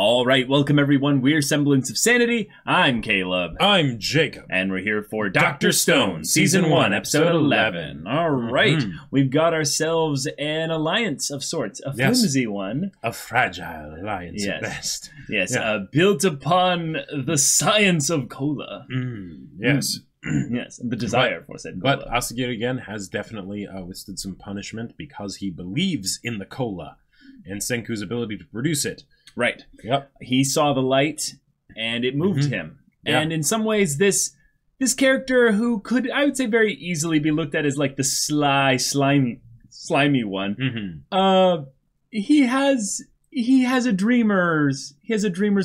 All right, welcome everyone. We're Semblance of Sanity. I'm Caleb. I'm Jacob. And we're here for Dr. Stone, Season 1, Episode 11. All right, we've got ourselves an alliance of sorts, a flimsy one. A fragile alliance at best. Yes, built upon the science of cola. Yes. Yes, the desire for said cola. But Asagir again has definitely withstood some punishment because he believes in the cola and Senku's ability to produce it. Right. Yep. He saw the light, and it moved him. And in some ways, this character who could, I would say, very easily be looked at as like the sly, slimy one. He has a dreamer's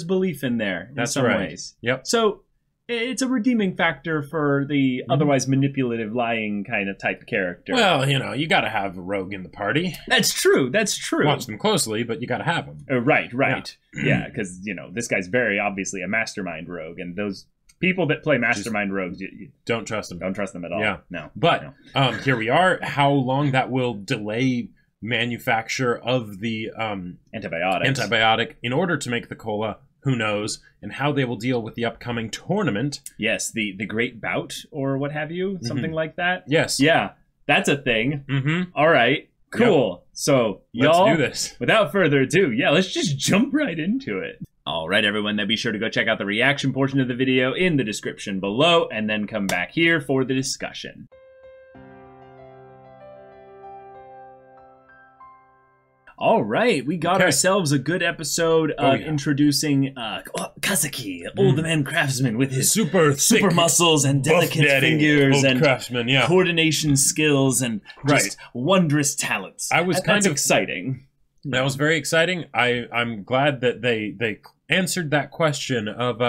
belief in there. That's some right. ways. Yep. So it's a redeeming factor for the otherwise manipulative, lying kind of type character. Well, you know, you got to have a rogue in the party. That's true. That's true. Watch them closely, but you got to have them. Right. Yeah, because, you know, this guy's very obviously a mastermind rogue, and those people that play mastermind rogues, you don't trust them. Don't trust them at all. Yeah. No. But here we are. How long that will delay manufacture of the antibiotic in order to make the cola, who knows, and how they will deal with the upcoming tournament. Yes, the Great Bout, or what have you, something like that. Yes. Yeah, that's a thing. All right, cool. Yep. So, y'all, let's do this. Without further ado, let's just jump right into it. All right, everyone, then be sure to go check out the reaction portion of the video in the description below, and then come back here for the discussion. All right, we got ourselves a good episode of introducing Kaseki, old man craftsman with his super muscles and delicate fingers and craftsman, coordination skills and just wondrous talents. That's exciting. That was very exciting. I'm glad that they answered that question of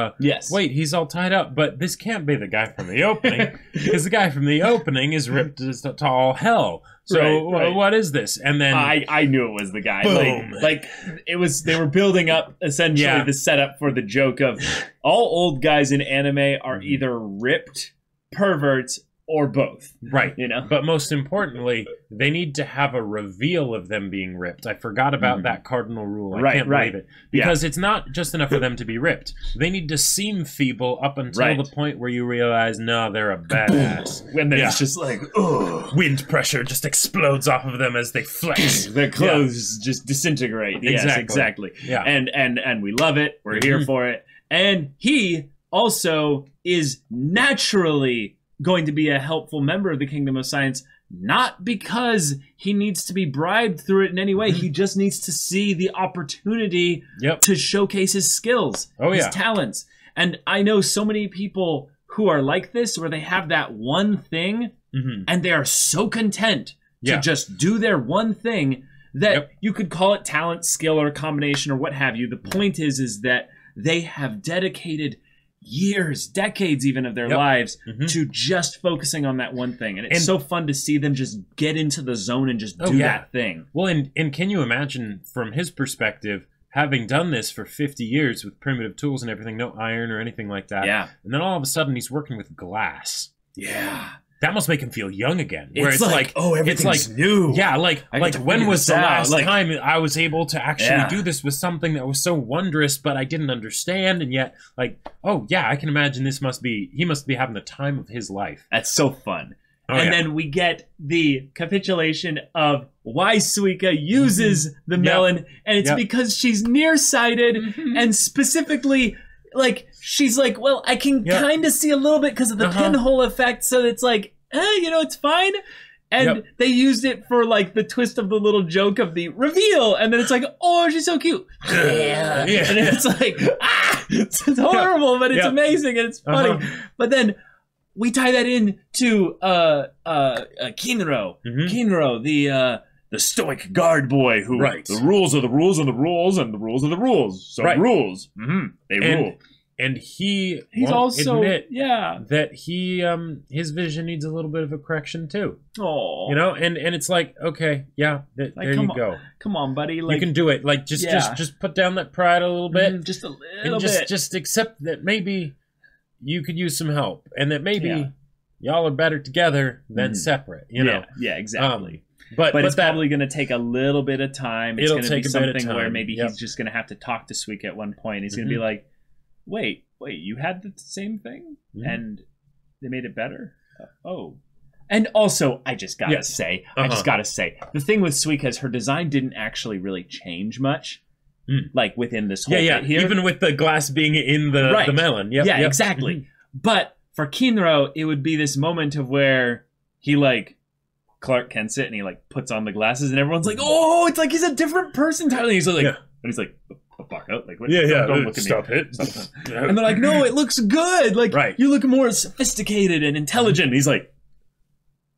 wait, he's all tied up, but this can't be the guy from the opening because the guy from the opening is ripped to all hell. So what is this? And then I knew it was the guy. Boom. Like it was. They were building up essentially the setup for the joke of all old guys in anime are either ripped, perverts, or both. Right. You know. But most importantly, they need to have a reveal of them being ripped. I forgot about that cardinal rule. I can't believe it. Because it's not just enough for them to be ripped. They need to seem feeble up until the point where you realize, no, they're a badass. And then it's just like, ugh. Wind pressure just explodes off of them as they flex. Their clothes just disintegrate. Yes, exactly. Yeah. And we love it. We're here for it. And he also is naturally going to be a helpful member of the Kingdom of Science, not because he needs to be bribed through it in any way. He just needs to see the opportunity to showcase his skills, his talents. And I know so many people who are like this, where they have that one thing, and they are so content to just do their one thing that you could call it talent, skill, or a combination, or what have you. The point is that they have dedicated years, decades even of their lives to just focusing on that one thing. And it's so fun to see them just get into the zone and just do that thing. Well, and can you imagine from his perspective, having done this for 50 years with primitive tools and everything, no iron or anything like that. Yeah. And then all of a sudden he's working with glass. Yeah. That must make him feel young again. Where it's like, oh, everything's new. Yeah, like when was the last time I was able to actually do this with something that was so wondrous, but I didn't understand, and yet, like, oh yeah, I can imagine he must be having the time of his life. That's so fun. Then we get the capitulation of why Suika uses the melon, and it's because she's nearsighted, and specifically, like, she's like, well, I can kind of see a little bit because of the pinhole effect, so it's like, you know, it's fine. And they used it for, like, the twist of the little joke of the reveal, and then it's like, oh, she's so cute. And it's like, it's horrible, but it's amazing, and it's funny. But then we tie that in to Kinro. Kinro, the stoic guard boy who the rules are the rules and the rules and the rules are the rules. So rules. They rule. And he's also admit that he his vision needs a little bit of a correction too. Oh, you know, and it's like, okay, there you go. Come on, buddy. Like, you can do it. Like just put down that pride a little bit, just a little bit. Just accept that maybe you could use some help, and that maybe y'all are better together than separate. You know. Yeah, exactly. but it's probably going to take a little bit of time. It's going to be something where maybe he's just going to have to talk to Suika at one point. He's going to be like, wait, you had the same thing? And they made it better? Oh. And also, I just gotta say, the thing with Suika is her design didn't actually really change much. Like within this whole bit here. Even with the glass being in the melon. Exactly. But for Kinro, it would be this moment of where he like Clark Kent's it and he like puts on the glasses and everyone's like, oh, it's like he's a different person entirely. He's like, and he's like, fuck out, like what? Don't look at stop me. It. And they're like, no, it looks good. Like you look more sophisticated and intelligent. And he's like,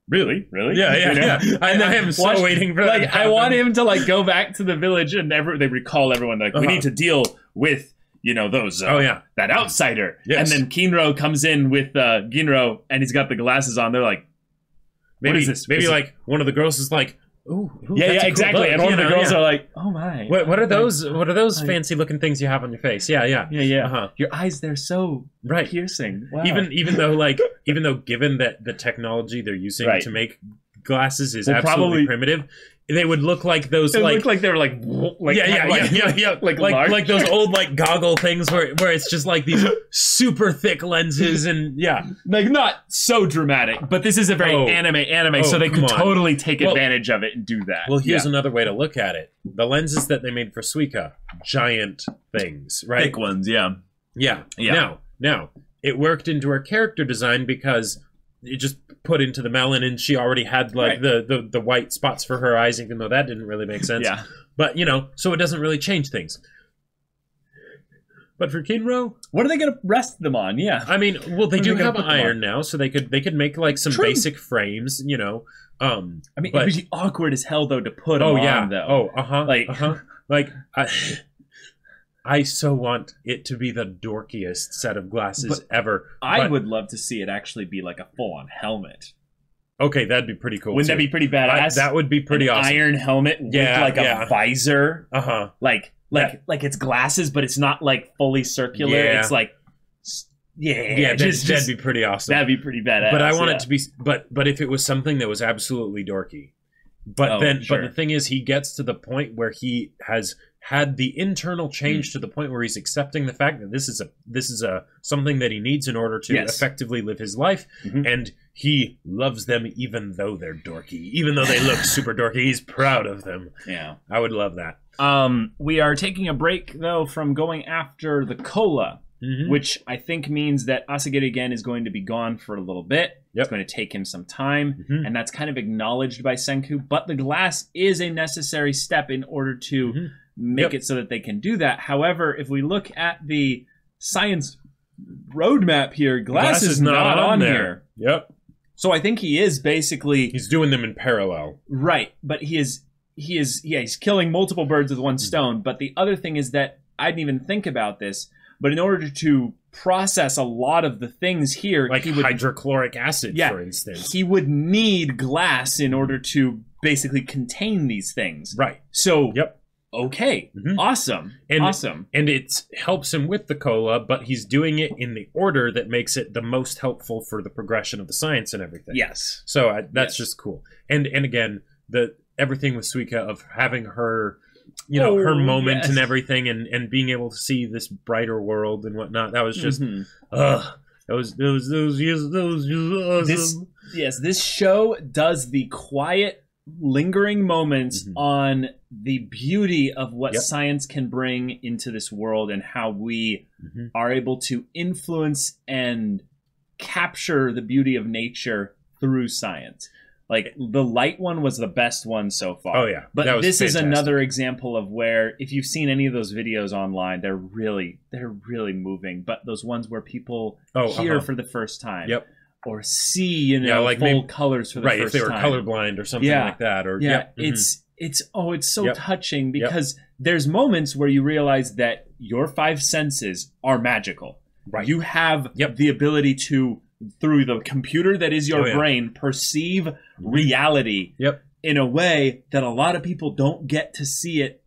really? Yeah. I am so waiting for that. Like, I want him to like go back to the village and they recall everyone like we need to deal with those that outsider. And then Kinro comes in with Ginro and he's got the glasses on. They're like, maybe what is this? Maybe like one of the girls is like, ooh, exactly. Cool, and one of the girls are like, oh my. What are those? What are those fancy looking things you have on your face? Yeah. Your eyes, they're so piercing. Wow. Even though given that the technology they're using to make glasses is absolutely primitive, they would look like those look like they were like like those old like goggle things where it's just like these super thick lenses and like not so dramatic, but this is a very anime, so they could totally take advantage of it and do that. Well, here's another way to look at it: the lenses that they made for Suika, giant things, right? Thick ones, yeah. Now it worked into her character design because it just put into the melon and she already had like the white spots for her eyes, even though that didn't really make sense. But so it doesn't really change things. But for Kinro, what are they going to rest them on? I mean, well, they do have iron now, so they could make like some basic frames. I mean, it would be awkward as hell though to put them on though. I so want it to be the dorkiest set of glasses ever. I would love to see it actually be like a full-on helmet. Okay, that'd be pretty cool. Wouldn't that be pretty badass? That would be pretty awesome. Iron helmet with like a visor. Like it's glasses, but it's not like fully circular. It's like that'd be pretty awesome. That'd be pretty badass. But I want it to be. But if it was something that was absolutely dorky. But the thing is, he gets to the point where he has had the internal change to the point where he's accepting the fact that this is a something that he needs in order to effectively live his life, and he loves them even though they're dorky, even though they look super dorky. He's proud of them. Yeah, I would love that. We are taking a break though from going after the cola. Which I think means that Asagiri again is going to be gone for a little bit. It's going to take him some time, and that's kind of acknowledged by Senku. But the glass is a necessary step in order to make it so that they can do that. However, if we look at the science roadmap here, glass is not on here. So I think he is basically... He's doing them in parallel. Right, but he's killing multiple birds with one stone. But the other thing is that I didn't even think about this, but in order to process a lot of the things here... Like hydrochloric acid, for instance. He would need glass in order to basically contain these things. Right. So, okay, awesome. And it helps him with the cola, but he's doing it in the order that makes it the most helpful for the progression of the science and everything. Yes. So that's just cool. And again, everything with Suika of having her... her moment and everything, and being able to see this brighter world and whatnot. That was just, This show does the quiet, lingering moments on the beauty of what science can bring into this world and how we are able to influence and capture the beauty of nature through science. Like, the light one was the best one so far. Oh, yeah. But this is another example of where, if you've seen any of those videos online, they're really moving. But those ones where people hear for the first time. Or see, like full colors for the first time. Right, if they were colorblind or something like that. Or it's so touching because there's moments where you realize that your five senses are magical. Right. You have the ability to, through the computer that is your brain, perceive reality in a way that a lot of people don't get to see it,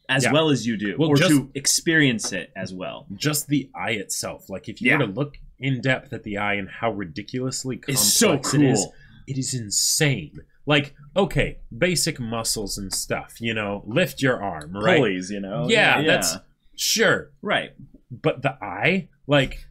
as well as you do, or to experience it as well. Just the eye itself. Like, if you were to look in depth at the eye and how ridiculously complex it's so cool. it is insane. like, okay, basic muscles and stuff, you know, lift your arm, right? Pulleys, you know? Yeah, that's, sure. Right. But the eye, like,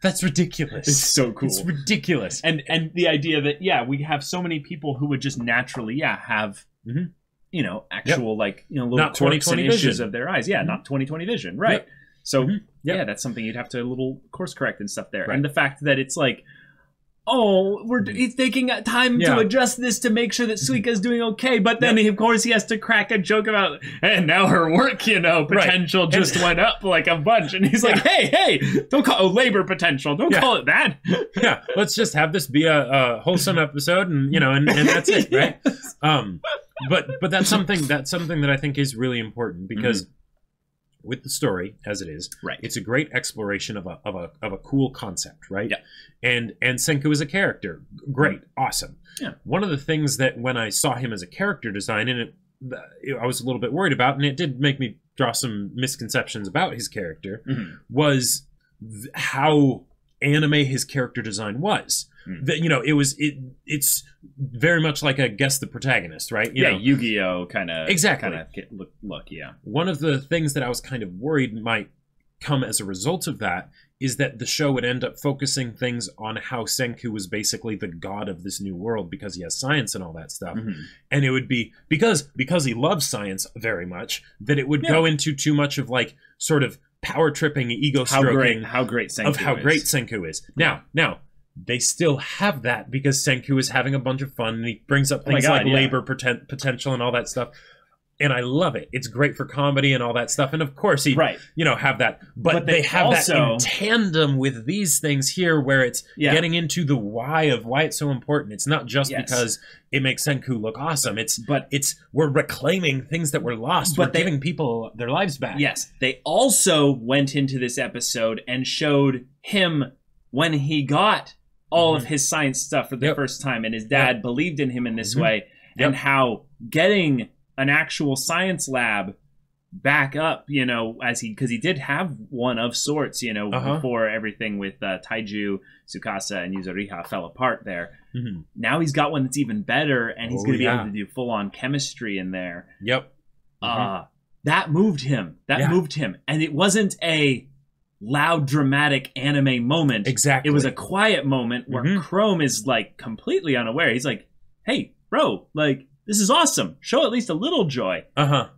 that's ridiculous. It's so cool. It's ridiculous. And the idea that, we have so many people who would just naturally, have, you know, actual, like, you know, little quirks and issues of their eyes. Yeah, not 20/20 vision. Right. Yep. So, that's something you'd have to a little course correct and stuff there. Right. And the fact that it's like, he's taking time to adjust this to make sure that Suika's doing okay. But then, of course, he has to crack a joke about, and now her work, you know, potential just went up like a bunch. And he's like, hey, don't call it labor potential. Don't call it that. Let's just have this be a wholesome episode, and you know, and that's it, right? But that's something that I think is really important because. With the story as it is, it's a great exploration of a cool concept, right? Yeah. And Senku is a character, great, awesome. Yeah. One of the things that when I saw him as a character design, and I was a little bit worried about, and it did make me draw some misconceptions about his character, was how anime his character design was. That, you know, it's very much like a guess the protagonist, right? You know? Yu-Gi-Oh kind of look. One of the things that I was kind of worried might come as a result of that is that the show would end up focusing things on how Senku was basically the god of this new world because he has science and all that stuff. And it would be because he loves science very much that it would go into too much of like sort of power tripping, ego stroking how great Senku is. Now they still have that because Senku is having a bunch of fun and he brings up things like labor potential and all that stuff. And I love it. It's great for comedy and all that stuff. And of course, you know, have that. But they have also, that in tandem with these things here where it's getting into the why of why it's so important. It's not just because it makes Senku look awesome. We're reclaiming things that were lost. We're giving people their lives back. Yes. They also went into this episode and showed him when he got all of his science stuff for the first time, and his dad believed in him in this way, and how getting an actual science lab back up, you know, because he did have one of sorts, you know, before everything with Taiju, Tsukasa, and Yuzuriha fell apart there. Now he's got one that's even better, and he's going to be able to do full-on chemistry in there. That moved him. Moved him. And it wasn't a loud dramatic anime moment. Exactly. It was a quiet moment where Chrome is like completely unaware. He's like, hey bro, like this is awesome, show at least a little joy.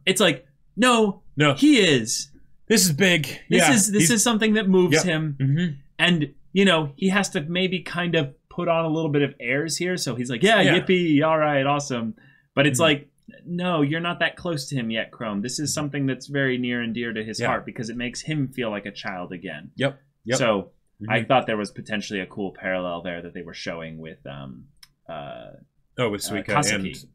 It's like no he is, this is big, this is something that moves him. And you know, he has to maybe kind of put on a little bit of airs here, so he's like yippee, all right, awesome. But it's like, no, you're not that close to him yet, Chrome. This is something that's very near and dear to his heart because it makes him feel like a child again. So I thought there was potentially a cool parallel there that they were showing with with Suika Kaseki.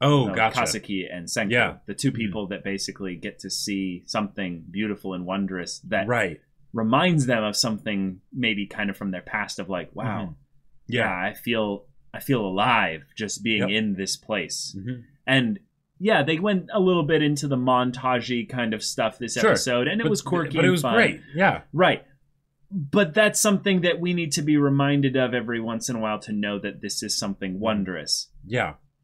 Gotcha. Kaseki and Senku, the two people that basically get to see something beautiful and wondrous that reminds them of something maybe kind of from their past of like, wow, I feel alive just being in this place. And they went a little bit into the montage-y kind of stuff this episode, and it was quirky but it was fun. Great. Right. But that's something that we need to be reminded of every once in a while to know that this is something wondrous.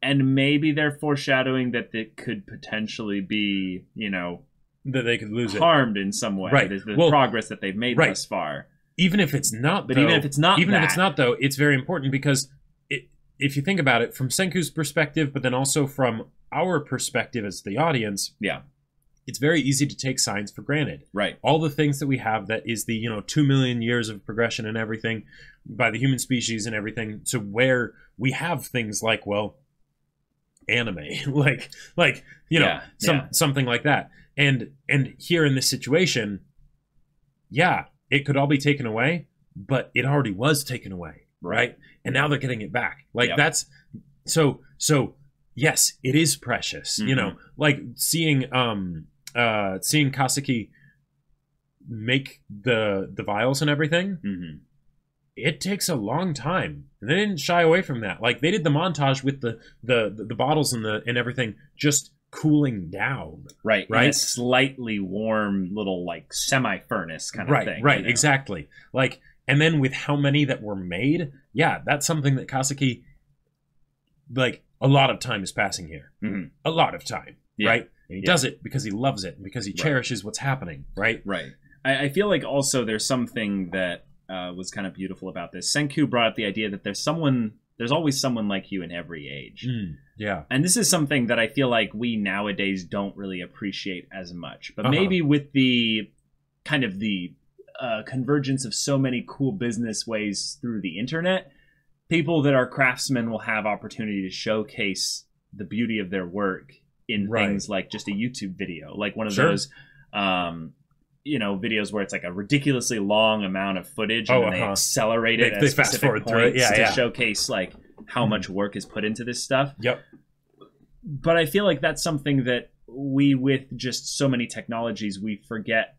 And maybe they're foreshadowing that it could potentially be, you know, that they could lose harmed in some way. The progress that they've made thus far. Even if it's not, even if it's not, it's very important because if you think about it from Senku's perspective, but then also from our perspective as the audience, it's very easy to take science for granted. All the things that we have that is the 2 million years of progression and everything by the human species and everything, to where we have things like, anime, like something like that. And here in this situation, it could all be taken away, but it already was taken away. Right. And now they're getting it back. That's so yes, it is precious. You know, like seeing Kaseki make the vials and everything. It takes a long time. And they didn't shy away from that. Like they did the montage with the bottles and everything just cooling down. Right. In a slightly warm little like semi furnace kind of thing. Right, exactly. Like, and then with how many that were made, that's something that Kaseki like a lot of time is passing here. Mm-hmm. A lot of time, right? And he does it because he loves it, because he cherishes what's happening, right? Right. I feel like also there's something that was kind of beautiful about this. Senku brought up the idea that there's always someone like you in every age. Yeah. And this is something that I feel like we nowadays don't really appreciate as much. But maybe with the kind of the convergence of so many cool business ways through the internet, people that are craftsmen will have opportunity to showcase the beauty of their work in things like just a YouTube video, like one of those videos where it's like a ridiculously long amount of footage and then they accelerate it at specific points to showcase like how much work is put into this stuff. Yep. But I feel like that's something that with just so many technologies, we forget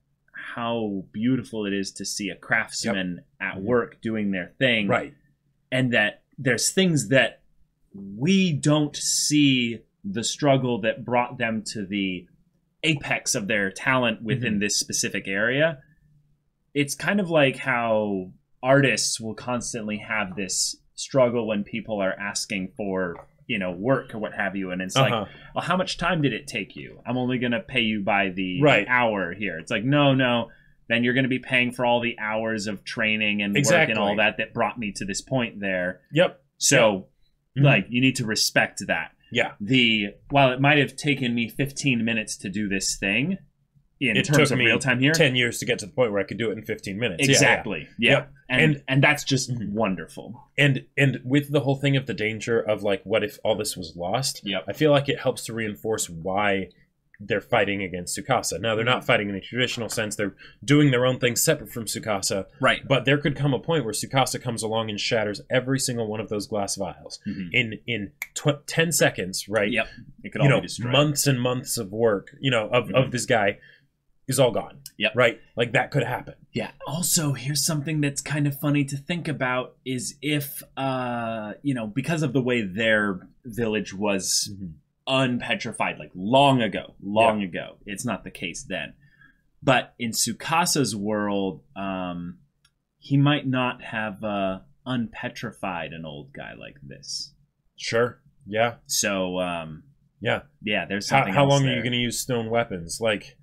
how beautiful it is to see a craftsman at work doing their thing. Right. And that there's things that we don't see the struggle that brought them to the apex of their talent within this specific area. It's kind of like how artists will constantly have this struggle when people are asking for, work or what have you. And it's like, well, how much time did it take you? I'm only going to pay you by the hour here. It's like, no. Then you're going to be paying for all the hours of training and work and all that brought me to this point there. Yep. So like you need to respect that. Yeah. While it might have taken me 15 minutes to do this thing in terms of real time here, 10 years to get to the point where I could do it in 15 minutes. Exactly. Yeah. Yep. And that's just wonderful. And with the whole thing of the danger of like, what if all this was lost? I feel like it helps to reinforce why they're fighting against Tsukasa. Now, they're not fighting in a traditional sense. They're doing their own thing separate from Tsukasa. Right. But there could come a point where Tsukasa comes along and shatters every single one of those glass vials in 10 seconds, right? Yep. It could all be destroyed. Months and months of work, of this guy is all gone. Yep. Right? Like, that could happen. Yeah. Also, here's something that's kind of funny to think about is if, because of the way their village was unpetrified, like long ago. It's not the case then. But in Tsukasa's world, he might not have unpetrified an old guy like this. Sure. Yeah. So, there's something How long there. are you going to use stone weapons? Like...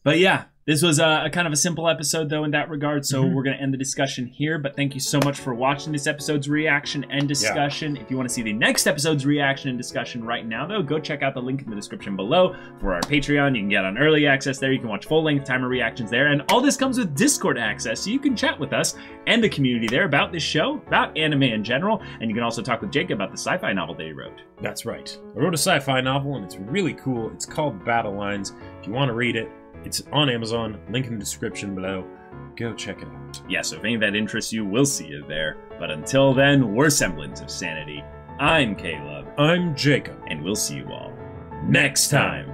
But yeah, this was a kind of a simple episode, though, in that regard. So we're going to end the discussion here. But thank you so much for watching this episode's reaction and discussion. If you want to see the next episode's reaction and discussion right now, though, go check out the link in the description below for our Patreon. You can get on early access there. You can watch full-length timer reactions there. And all this comes with Discord access, so you can chat with us and the community there about this show, about anime in general. And you can also talk with Jake about the sci-fi novel that he wrote. That's right. I wrote a sci-fi novel, and it's really cool. It's called Battle Lines. If you want to read it, it's on Amazon, link in the description below. Go check it out. Yeah, so if any of that interests you, we'll see you there. But until then, we're Semblance of Sanity. I'm Caleb. I'm Jacob. And we'll see you all next time.